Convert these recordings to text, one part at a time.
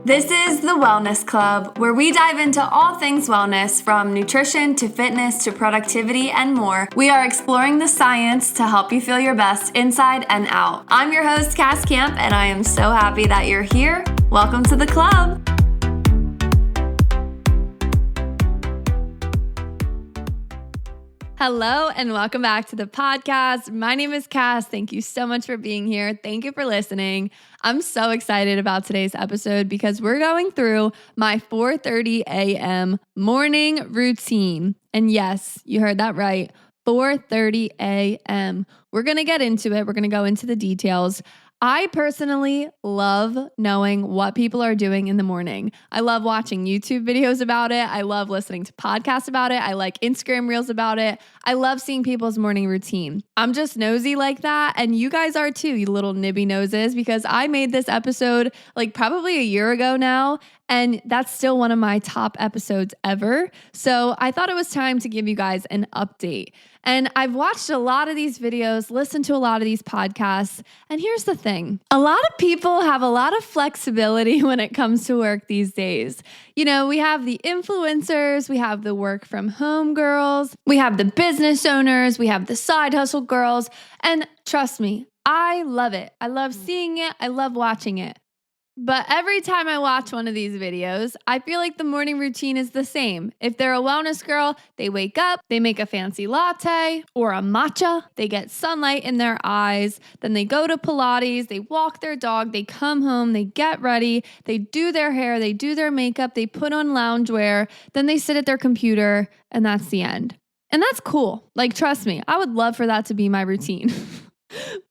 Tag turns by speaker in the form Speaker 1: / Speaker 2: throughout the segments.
Speaker 1: This is the Wellness Club, where we dive into all things wellness, from nutrition to fitness to productivity and more. We are exploring the science to help you feel your best inside and out. I'm your host, Cass Camp, and I am so happy that you're here. Welcome to the club. Hello and welcome back to the podcast. My name is Cass. Thank you so much for being here. Thank you for listening. I'm so excited about today's episode because we're going through my 4:30 a.m. morning routine. And yes, you heard that right. 4:30 a.m. We're going to get into it. We're going to go into the details. I personally love knowing what people are doing in the morning. I love watching YouTube videos about it. I love listening to podcasts about it. I like Instagram reels about it. I love seeing people's morning routine. I'm just nosy like that. And you guys are too, you little nibby noses, because I made this episode like probably a year ago now. And that's still one of my top episodes ever. So I thought it was time to give you guys an update. And I've watched a lot of these videos, listened to a lot of these podcasts. And here's the thing. A lot of people have a lot of flexibility when it comes to work these days. You know, we have the influencers, we have the work from home girls, we have the business owners, we have the side hustle girls. And trust me, I love it. I love seeing it. I love watching it. But every time I watch one of these videos, I feel like the morning routine is the same. If they're a wellness girl, they wake up, they make a fancy latte or a matcha, they get sunlight in their eyes, then they go to Pilates, they walk their dog, they come home, they get ready, they do their hair, they do their makeup, they put on loungewear, then they sit at their computer, and that's the end. And that's cool. Like, trust me, I would love for that to be my routine.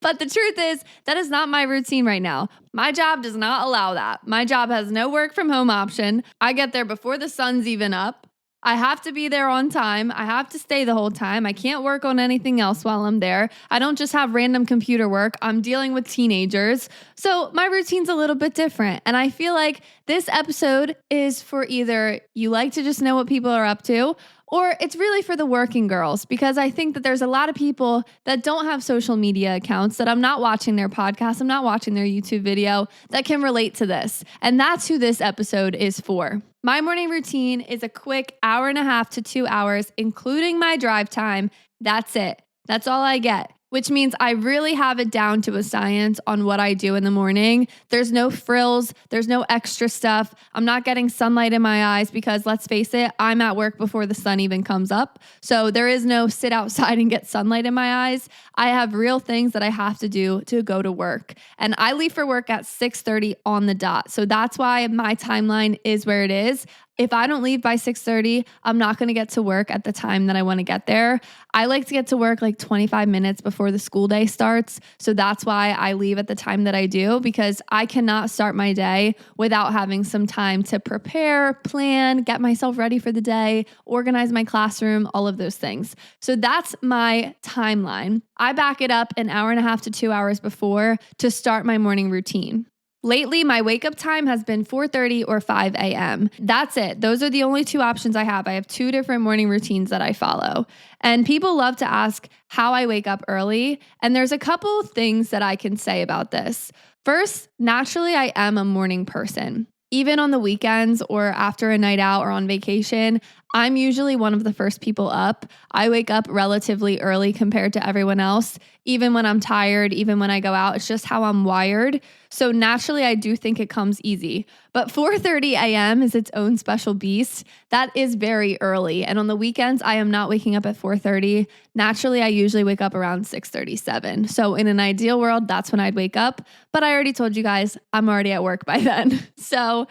Speaker 1: But the truth is, that is not my routine right now. My job does not allow that. My job has no work from home option. I get there before the sun's even up. I have to be there on time. I have to stay the whole time. I can't work on anything else while I'm there. I don't just have random computer work. I'm dealing with teenagers. So my routine's a little bit different. And I feel like this episode is for either you like to just know what people are up to, or it's really for the working girls, because I think that there's a lot of people that don't have social media accounts, that I'm not watching their podcast, I'm not watching their YouTube video, that can relate to this. And that's who this episode is for. My morning routine is a quick 1.5 to 2 hours, including my drive time. That's it. That's all I get, which means I really have it down to a science on what I do in the morning. There's no frills. There's no extra stuff. I'm not getting sunlight in my eyes because, let's face it, I'm at work before the sun even comes up. So there is no sit outside and get sunlight in my eyes. I have real things that I have to do to go to work. And I leave for work at 6:30 on the dot. So that's why my timeline is where it is. If I don't leave by 6:30, I'm not going to get to work at the time that I want to get there. I like to get to work like 25 minutes before the school day starts. So that's why I leave at the time that I do, because I cannot start my day without having some time to prepare, plan, get myself ready for the day, organize my classroom, all of those things. So that's my timeline. I back it up 1.5 to 2 hours before to start my morning routine. Lately, my wake up time has been 4:30 or 5 a.m. That's it. Those are the only two options I have. I have 2 different morning routines that I follow. And people love to ask how I wake up early. And there's a couple of things that I can say about this. First, naturally, I am a morning person. Even on the weekends or after a night out or on vacation, I'm usually one of the first people up. I wake up relatively early compared to everyone else. Even when I'm tired, even when I go out, it's just how I'm wired. So naturally, I do think it comes easy. But 4:30 a.m. is its own special beast. That is very early. And on the weekends, I am not waking up at 4:30. Naturally, I usually wake up around 6:37. So in an ideal world, that's when I'd wake up. But I already told you guys, I'm already at work by then. So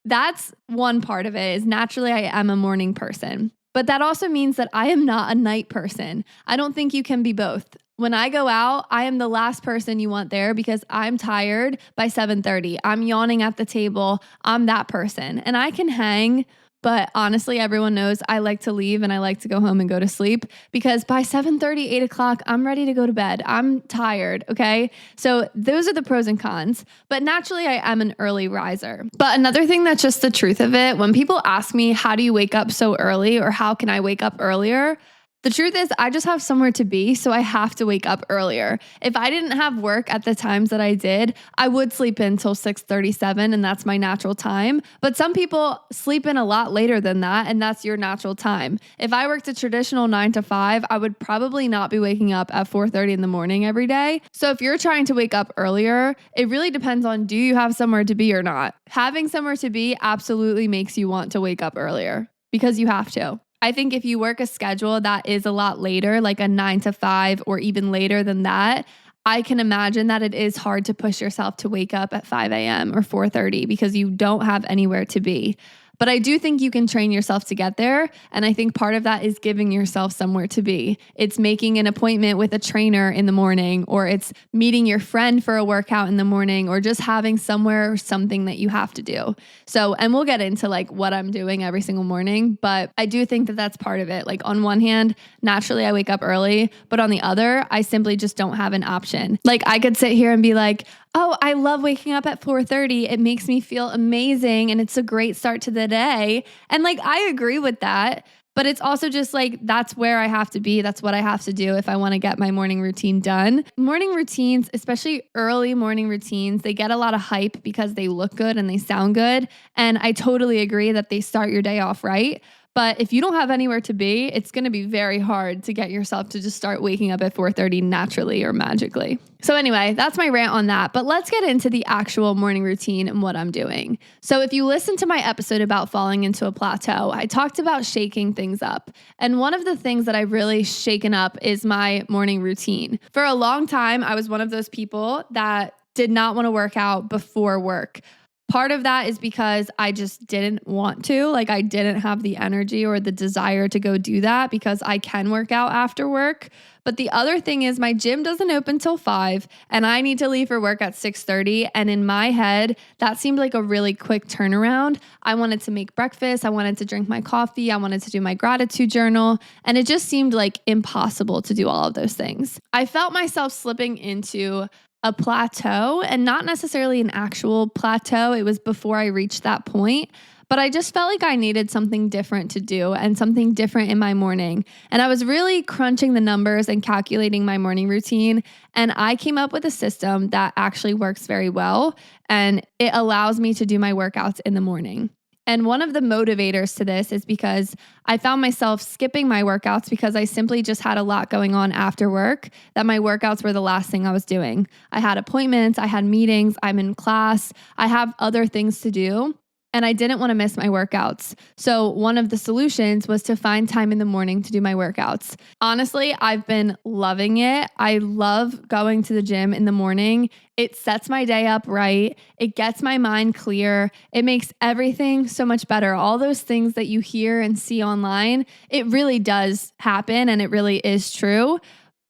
Speaker 1: that's one part of it, is naturally I am a morning person. But that also means that I am not a night person. I don't think you can be both. When I go out, I am the last person you want there because I'm tired by 7:30. I'm yawning at the table. I'm that person. And I can hang, but honestly, everyone knows I like to leave and I like to go home and go to sleep, because by 7:30, 8 o'clock, I'm ready to go to bed. I'm tired, okay? So those are the pros and cons. But naturally, I am an early riser. But another thing that's just the truth of it, when people ask me, how do you wake up so early, or how can I wake up earlier? The truth is, I just have somewhere to be, so I have to wake up earlier. If I didn't have work at the times that I did, I would sleep in till 6:37, and that's my natural time. But some people sleep in a lot later than that, and that's your natural time. If I worked a traditional 9 to 5, I would probably not be waking up at 4:30 in the morning every day. So if you're trying to wake up earlier, it really depends on, do you have somewhere to be or not? Having somewhere to be absolutely makes you want to wake up earlier because you have to. I think if you work a schedule that is a lot later, like a 9 to 5 or even later than that, I can imagine that it is hard to push yourself to wake up at 5 a.m. or 4:30 because you don't have anywhere to be. But I do think you can train yourself to get there. And I think part of that is giving yourself somewhere to be. It's making an appointment with a trainer in the morning, or it's meeting your friend for a workout in the morning, or just having somewhere or something that you have to do. So, and we'll get into like what I'm doing every single morning, but I do think that that's part of it. Like on one hand, naturally I wake up early, but on the other, I simply just don't have an option. Like I could sit here and be like, oh, I love waking up at 4:30. It makes me feel amazing and it's a great start to the day. And like, I agree with that, but it's also just like, that's where I have to be. That's what I have to do if I want to get my morning routine done. Morning routines, especially early morning routines, they get a lot of hype because they look good and they sound good. And I totally agree that they start your day off right. But if you don't have anywhere to be, it's going to be very hard to get yourself to just start waking up at 4:30 naturally or magically. So anyway, that's my rant on that. But let's get into the actual morning routine and what I'm doing. So if you listen to my episode about falling into a plateau, I talked about shaking things up. And one of the things that I've really shaken up is my morning routine. For a long time, I was one of those people that did not want to work out before work. Part of that is because I just didn't want to, like I didn't have the energy or the desire to go do that because I can work out after work. But the other thing is my gym doesn't open till 5 and I need to leave for work at 6:30. And in my head, that seemed like a really quick turnaround. I wanted to make breakfast. I wanted to drink my coffee. I wanted to do my gratitude journal. And it just seemed like impossible to do all of those things. I felt myself slipping into a plateau, and not necessarily an actual plateau. It was before I reached that point, but I just felt like I needed something different to do and something different in my morning. And I was really crunching the numbers and calculating my morning routine. And I came up with a system that actually works very well. And it allows me to do my workouts in the morning. And one of the motivators to this is because I found myself skipping my workouts because I simply just had a lot going on after work, that my workouts were the last thing I was doing. I had appointments, I had meetings, I'm in class, I have other things to do. And I didn't want to miss my workouts. So one of the solutions was to find time in the morning to do my workouts. Honestly, I've been loving it. I love going to the gym in the morning. It sets my day up right. It gets my mind clear. It makes everything so much better. All those things that you hear and see online, it really does happen and it really is true.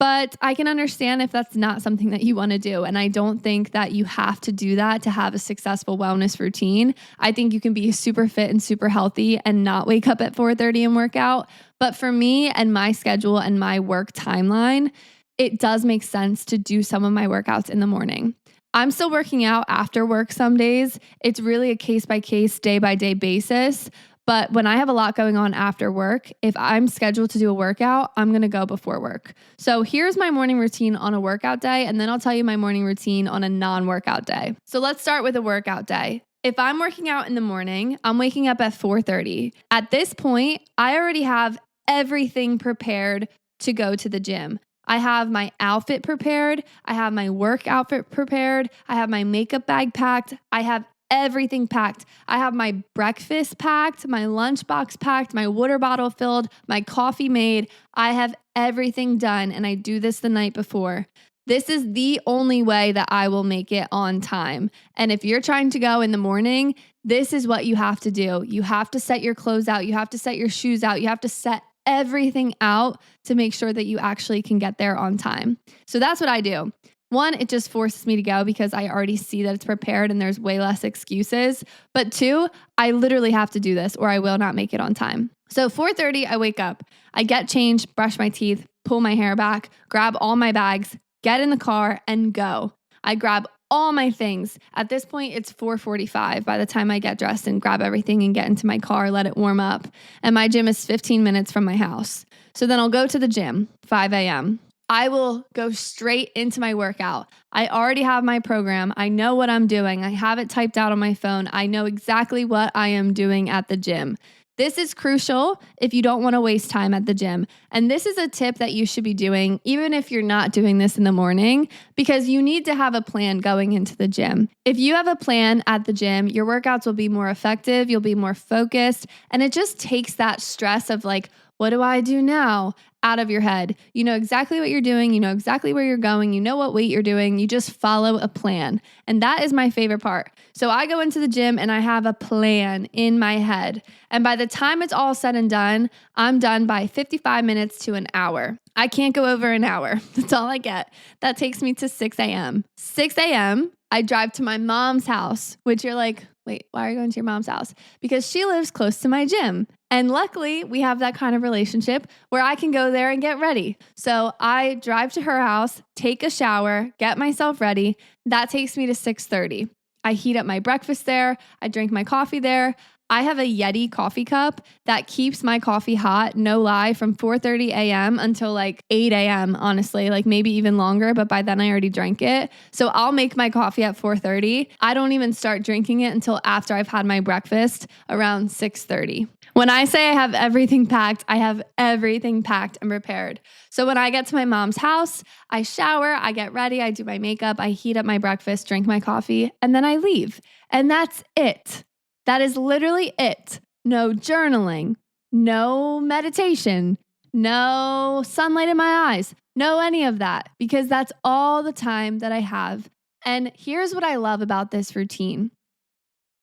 Speaker 1: But I can understand if that's not something that you want to do. And I don't think that you have to do that to have a successful wellness routine. I think you can be super fit and super healthy and not wake up at 4:30 and work out. But for me and my schedule and my work timeline, it does make sense to do some of my workouts in the morning. I'm still working out after work some days. It's really a case by case, day by day basis. But when I have a lot going on after work, if I'm scheduled to do a workout, I'm going to go before work. So here's my morning routine on a workout day, and then I'll tell you my morning routine on a non-workout day. So let's start with a workout day. If I'm working out in the morning, I'm waking up at 4:30. At this point, I already have everything prepared to go to the gym. I have my outfit prepared. I have my work outfit prepared. I have my makeup bag packed. I have everything packed. I have my breakfast packed, my lunchbox packed, my water bottle filled, my coffee made. I have everything done, and I do this the night before. This is the only way that I will make it on time. And if you're trying to go in the morning, this is what you have to do. You have to set your clothes out. You have to set your shoes out. You have to set everything out to make sure that you actually can get there on time. So that's what I do. One, it just forces me to go because I already see that it's prepared and there's way less excuses. But two, I literally have to do this or I will not make it on time. So 4:30, I wake up, I get changed, brush my teeth, pull my hair back, grab all my bags, get in the car and go. I grab all my things. At this point, it's 4:45 by the time I get dressed and grab everything and get into my car, let it warm up. And my gym is 15 minutes from my house. So then I'll go to the gym, 5 a.m. I will go straight into my workout. I already have my program. I know what I'm doing. I have it typed out on my phone. I know exactly what I am doing at the gym. This is crucial if you don't want to waste time at the gym. And this is a tip that you should be doing, even if you're not doing this in the morning, because you need to have a plan going into the gym. If you have a plan at the gym, your workouts will be more effective, you'll be more focused, and it just takes that stress of like, what do I do now? Out of your head. You know exactly what you're doing. You know exactly where you're going. You know what weight you're doing. You just follow a plan. And that is my favorite part. So I go into the gym and I have a plan in my head. And by the time it's all said and done, I'm done by 55 minutes to an hour. I can't go over an hour. That's all I get. That takes me to 6 a.m. 6 a.m., I drive to my mom's house, which you're like, wait, why are you going to your mom's house? Because she lives close to my gym. And luckily, we have that kind of relationship where I can go there and get ready. So I drive to her house, take a shower, get myself ready. That takes me to 6:30. I heat up my breakfast there. I drink my coffee there. I have a Yeti coffee cup that keeps my coffee hot, no lie, from 4:30 a.m. until like 8 a.m., honestly, like maybe even longer, but by then I already drank it. So I'll make my coffee at 4:30. I don't even start drinking it until after I've had my breakfast around 6:30. When I say I have everything packed, I have everything packed and prepared. So when I get to my mom's house, I shower, I get ready, I do my makeup, I heat up my breakfast, drink my coffee, and then I leave. And that's it. That is literally it. No journaling, no meditation, no sunlight in my eyes, no any of that, because that's all the time that I have. And here's what I love about this routine.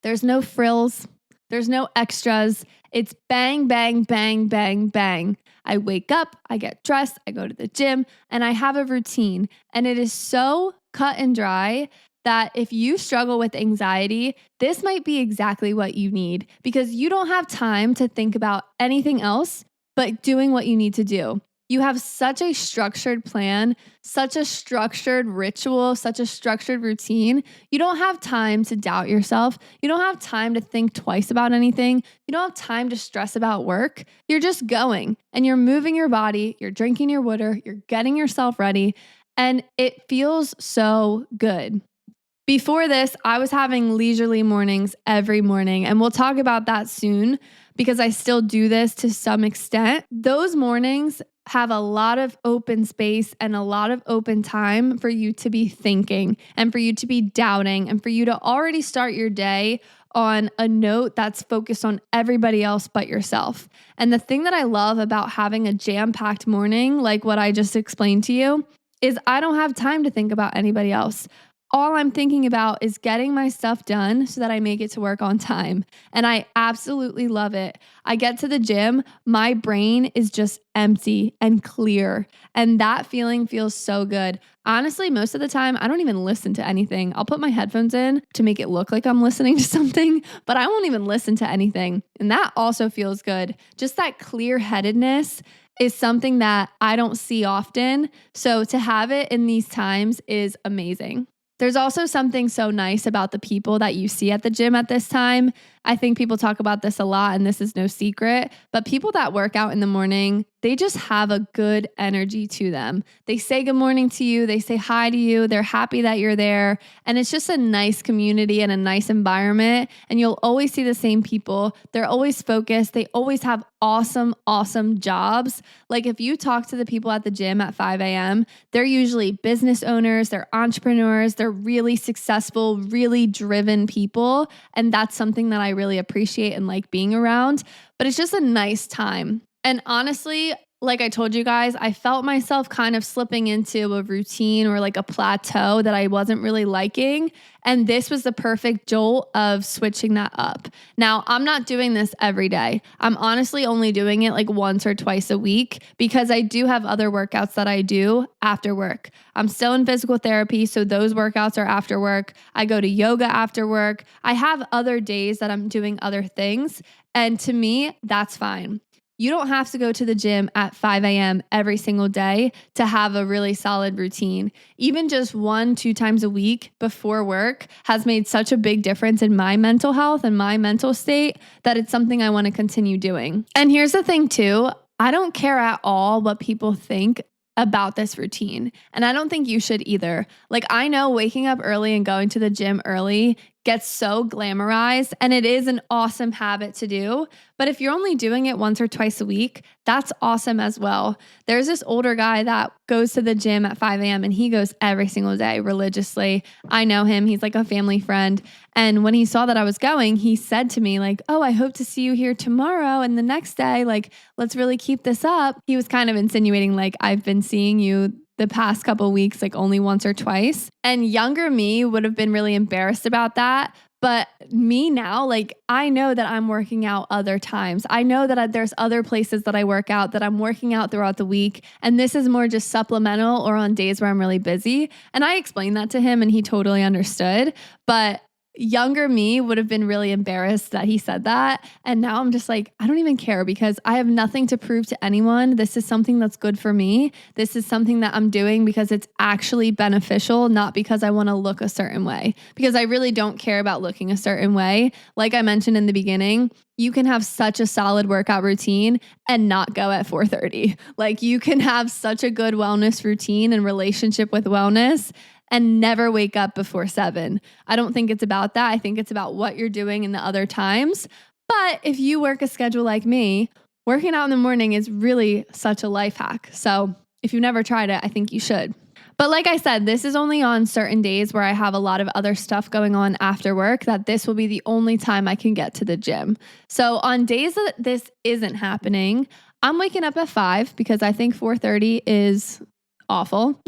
Speaker 1: There's no frills. There's no extras. It's bang, bang, bang, bang, bang. I wake up, I get dressed, I go to the gym, and I have a routine. And it is so cut and dry that if you struggle with anxiety, this might be exactly what you need, because you don't have time to think about anything else but doing what you need to do. You have such a structured plan, such a structured ritual, such a structured routine. You don't have time to doubt yourself. You don't have time to think twice about anything. You don't have time to stress about work. You're just going and you're moving your body, you're drinking your water, you're getting yourself ready, and it feels so good. Before this, I was having leisurely mornings every morning, and we'll talk about that soon because I still do this to some extent. Those mornings have a lot of open space and a lot of open time for you to be thinking and for you to be doubting and for you to already start your day on a note that's focused on everybody else but yourself. And the thing that I love about having a jam-packed morning, like what I just explained to you, is I don't have time to think about anybody else. All I'm thinking about is getting my stuff done so that I make it to work on time. And I absolutely love it. I get to the gym, my brain is just empty and clear. And that feeling feels so good. Honestly, most of the time, I don't even listen to anything. I'll put my headphones in to make it look like I'm listening to something, but I won't even listen to anything. And that also feels good. Just that clear-headedness is something that I don't see often. So to have it in these times is amazing. There's also something so nice about the people that you see at the gym at this time. I think people talk about this a lot, and this is no secret, but people that work out in the morning, they just have a good energy to them. They say good morning to you. They say hi to you. They're happy that you're there. And it's just a nice community and a nice environment. And you'll always see the same people. They're always focused. They always have awesome, awesome jobs. Like if you talk to the people at the gym at 5 a.m., they're usually business owners, they're entrepreneurs, they're really successful, really driven people. And that's something that I really appreciate and like being around. But it's just a nice time. And honestly, like I told you guys, I felt myself kind of slipping into a routine or like a plateau that I wasn't really liking. And this was the perfect jolt of switching that up. Now, I'm not doing this every day. I'm honestly only doing it like once or twice a week because I do have other workouts that I do after work. I'm still in physical therapy, so those workouts are after work. I go to yoga after work. I have other days that I'm doing other things. And to me, that's fine. You don't have to go to the gym at 5 a.m. every single day to have a really solid routine. Even just 1-2 times a week before work has made such a big difference in my mental health and my mental state that it's something I want to continue doing. And here's the thing too, I don't care at all what people think about this routine. And I don't think you should either. Like, I know waking up early and going to the gym early gets so glamorized, and it is an awesome habit to do. But if you're only doing it once or twice a week, that's awesome as well. There's this older guy that goes to the gym at 5 a.m. and he goes every single day religiously. I know him. He's like a family friend. And when he saw that I was going, he said to me like, "Oh, I hope to see you here tomorrow and the next day. Like, let's really keep this up." He was kind of insinuating like, "I've been seeing you the past couple of weeks, like only once or twice." And younger me would have been really embarrassed about that. But me now, like, I know that I'm working out other times. I know that there's other places that I work out, that I'm working out throughout the week. And this is more just supplemental or on days where I'm really busy. And I explained that to him and he totally understood. But younger me would have been really embarrassed that he said that. And now I'm just like, I don't even care because I have nothing to prove to anyone. This is something that's good for me. This is something that I'm doing because it's actually beneficial, not because I want to look a certain way, because I really don't care about looking a certain way. Like I mentioned in the beginning, you can have such a solid workout routine and not go at 4:30. Like, you can have such a good wellness routine and relationship with wellness and never wake up before 7. I don't think it's about that. I think it's about what you're doing in the other times. But if you work a schedule like me, working out in the morning is really such a life hack. So if you've never tried it, I think you should. But like I said, this is only on certain days where I have a lot of other stuff going on after work, that this will be the only time I can get to the gym. So on days that this isn't happening, I'm waking up at 5 because I think 4:30 is awful.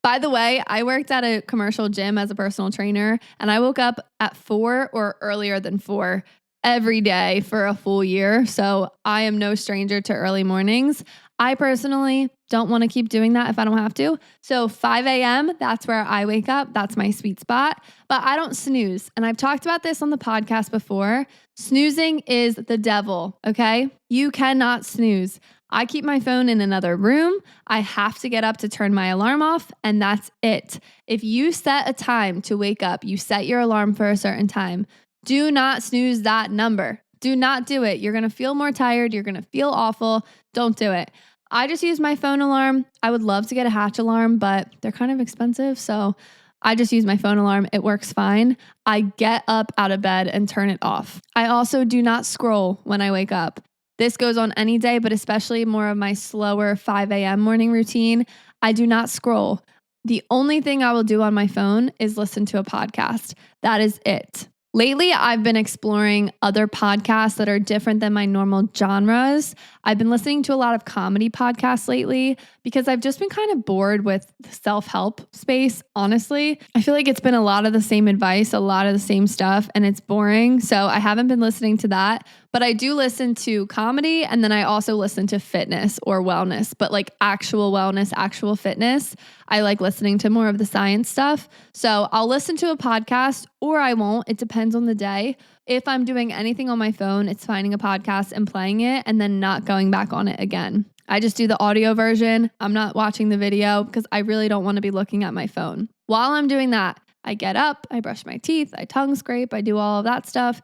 Speaker 1: By the way, I worked at a commercial gym as a personal trainer, and I woke up at 4 or earlier than 4 every day for a full year. So I am no stranger to early mornings. I personally don't want to keep doing that if I don't have to. So 5 a.m., that's where I wake up. That's my sweet spot. But I don't snooze. And I've talked about this on the podcast before. Snoozing is the devil, okay? You cannot snooze. I keep my phone in another room. I have to get up to turn my alarm off, and that's it. If you set a time to wake up, you set your alarm for a certain time, do not snooze that number. Do not do it. You're going to feel more tired. You're going to feel awful. Don't do it. I just use my phone alarm. I would love to get a Hatch alarm, but they're kind of expensive. So I just use my phone alarm. It works fine. I get up out of bed and turn it off. I also do not scroll when I wake up. This goes on any day, but especially more of my slower 5 a.m. morning routine. I do not scroll. The only thing I will do on my phone is listen to a podcast. That is it. Lately, I've been exploring other podcasts that are different than my normal genres. I've been listening to a lot of comedy podcasts lately because I've just been kind of bored with the self-help space, honestly. I feel like it's been a lot of the same advice, a lot of the same stuff, and it's boring. So I haven't been listening to that. But I do listen to comedy, and then I also listen to fitness or wellness, but like actual wellness, actual fitness. I like listening to more of the science stuff. So I'll listen to a podcast or I won't. It depends on the day. If I'm doing anything on my phone, it's finding a podcast and playing it and then not going back on it again. I just do the audio version. I'm not watching the video because I really don't want to be looking at my phone. While I'm doing that, I get up, I brush my teeth, I tongue scrape, I do all of that stuff.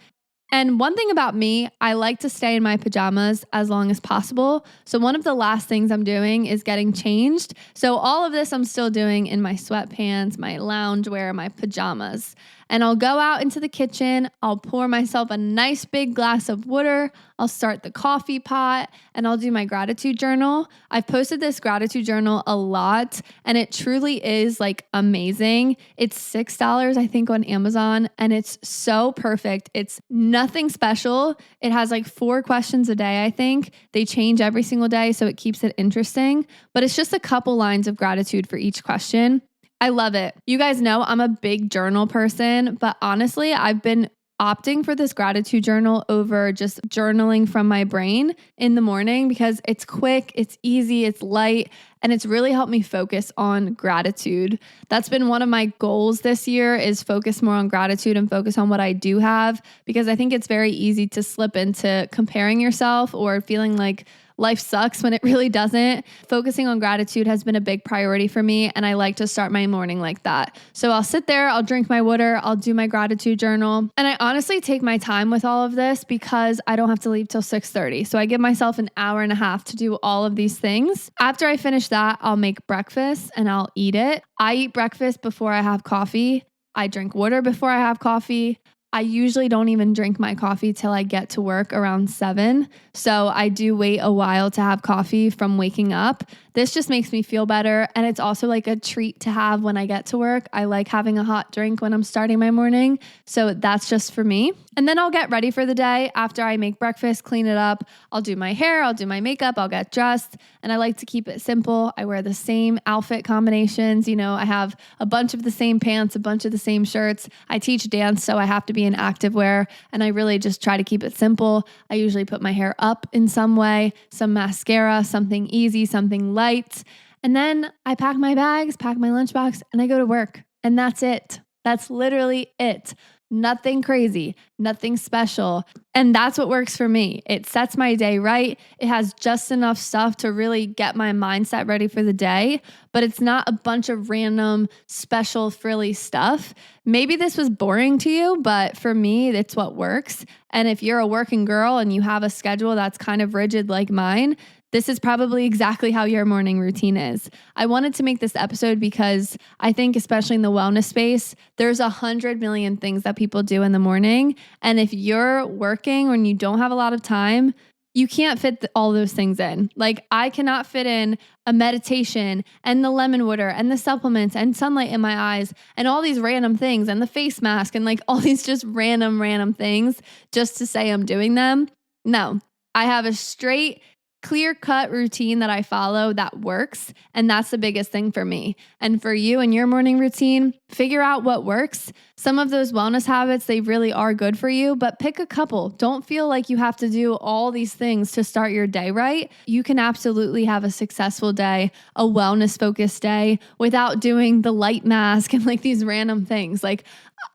Speaker 1: And one thing about me, I like to stay in my pajamas as long as possible. So one of the last things I'm doing is getting changed. So all of this I'm still doing in my sweatpants, my loungewear, my pajamas. And I'll go out into the kitchen. I'll pour myself a nice big glass of water. I'll start the coffee pot and I'll do my gratitude journal. I've posted this gratitude journal a lot and it truly is like amazing. It's $6, I think, on Amazon and it's so perfect. It's nothing special. It has like 4 questions a day, I think. They change every single day, so it keeps it interesting. But it's just a couple lines of gratitude for each question. I love it. You guys know I'm a big journal person, but honestly, I've been opting for this gratitude journal over just journaling from my brain in the morning because it's quick, it's easy, it's light, and it's really helped me focus on gratitude. That's been one of my goals this year, is focus more on gratitude and focus on what I do have, because I think it's very easy to slip into comparing yourself or feeling like life sucks when it really doesn't. Focusing on gratitude has been a big priority for me, and I like to start my morning like that. So I'll sit there, I'll drink my water, I'll do my gratitude journal. And I honestly take my time with all of this because I don't have to leave till 6:30. So I give myself an hour and a half to do all of these things. After I finish that, I'll make breakfast and I'll eat it. I eat breakfast before I have coffee. I drink water before I have coffee. I usually don't even drink my coffee till I get to work around 7. So I do wait a while to have coffee from waking up. This just makes me feel better. And it's also like a treat to have when I get to work. I like having a hot drink when I'm starting my morning. So that's just for me. And then I'll get ready for the day. After I make breakfast, clean it up, I'll do my hair, I'll do my makeup, I'll get dressed. And I like to keep it simple. I wear the same outfit combinations. I have a bunch of the same pants, a bunch of the same shirts. I teach dance, so I have to be in activewear. And I really just try to keep it simple. I usually put my hair up in some way, some mascara, something easy, something light. And then I pack my bags, pack my lunchbox, and I go to work. And that's it. That's literally it. Nothing crazy, nothing special. And that's what works for me. It sets my day right. It has just enough stuff to really get my mindset ready for the day, but it's not a bunch of random, special, frilly stuff. Maybe this was boring to you, but for me, it's what works. And if you're a working girl and you have a schedule that's kind of rigid like mine, this is probably exactly how your morning routine is. I wanted to make this episode because I think, especially in the wellness space, there's 100 million things that people do in the morning. And if you're working or you don't have a lot of time, you can't fit all those things in. Like, I cannot fit in a meditation and the lemon water and the supplements and sunlight in my eyes and all these random things and the face mask and like all these just random things just to say I'm doing them. No, I have a straight, clear-cut routine that I follow that works. And that's the biggest thing for me. And for you and your morning routine, figure out what works. Some of those wellness habits, they really are good for you, but pick a couple. Don't feel like you have to do all these things to start your day right. You can absolutely have a successful day, a wellness-focused day, without doing the light mask and like these random things. Like,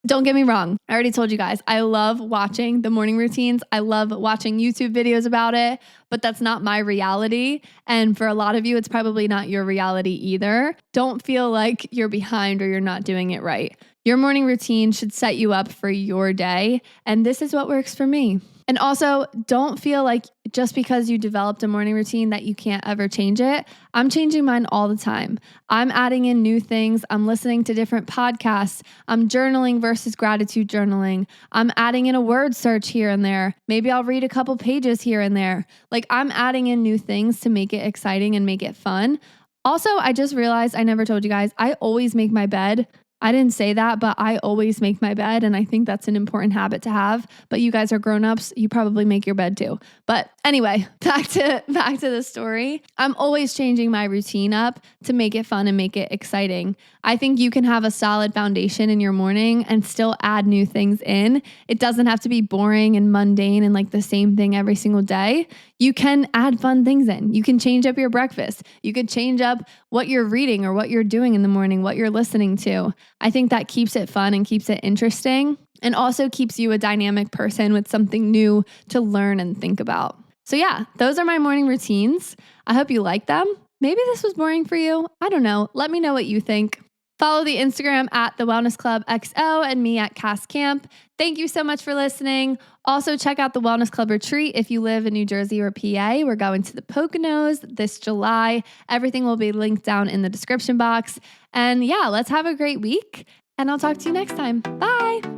Speaker 1: don't get me wrong. I already told you guys, I love watching the morning routines. I love watching YouTube videos about it, but that's not my reality. And for a lot of you, it's probably not your reality either. Don't feel like you're behind or you're not doing it right. Your morning routine should set you up for your day. And this is what works for me. And also, don't feel like just because you developed a morning routine that you can't ever change it. I'm changing mine all the time. I'm adding in new things. I'm listening to different podcasts. I'm journaling versus gratitude journaling. I'm adding in a word search here and there. Maybe I'll read a couple pages here and there. Like, I'm adding in new things to make it exciting and make it fun. Also, I just realized I never told you guys, I always make my bed. I didn't say that, but I always make my bed, and I think that's an important habit to have. But you guys are grown-ups, you probably make your bed too. But anyway, back to the story. I'm always changing my routine up to make it fun and make it exciting. I think you can have a solid foundation in your morning and still add new things in. It doesn't have to be boring and mundane and like the same thing every single day. You can add fun things in. You can change up your breakfast. You could change up what you're reading or what you're doing in the morning, what you're listening to. I think that keeps it fun and keeps it interesting, and also keeps you a dynamic person with something new to learn and think about. So yeah, those are my morning routines. I hope you like them. Maybe this was boring for you. I don't know. Let me know what you think. Follow the Instagram at the Wellness Club XO and me at Cass Camp. Thank you so much for listening. Also, check out the Wellness Club retreat if you live in New Jersey or PA. We're going to the Poconos this July. Everything will be linked down in the description box. And yeah, let's have a great week. And I'll talk to you next time. Bye.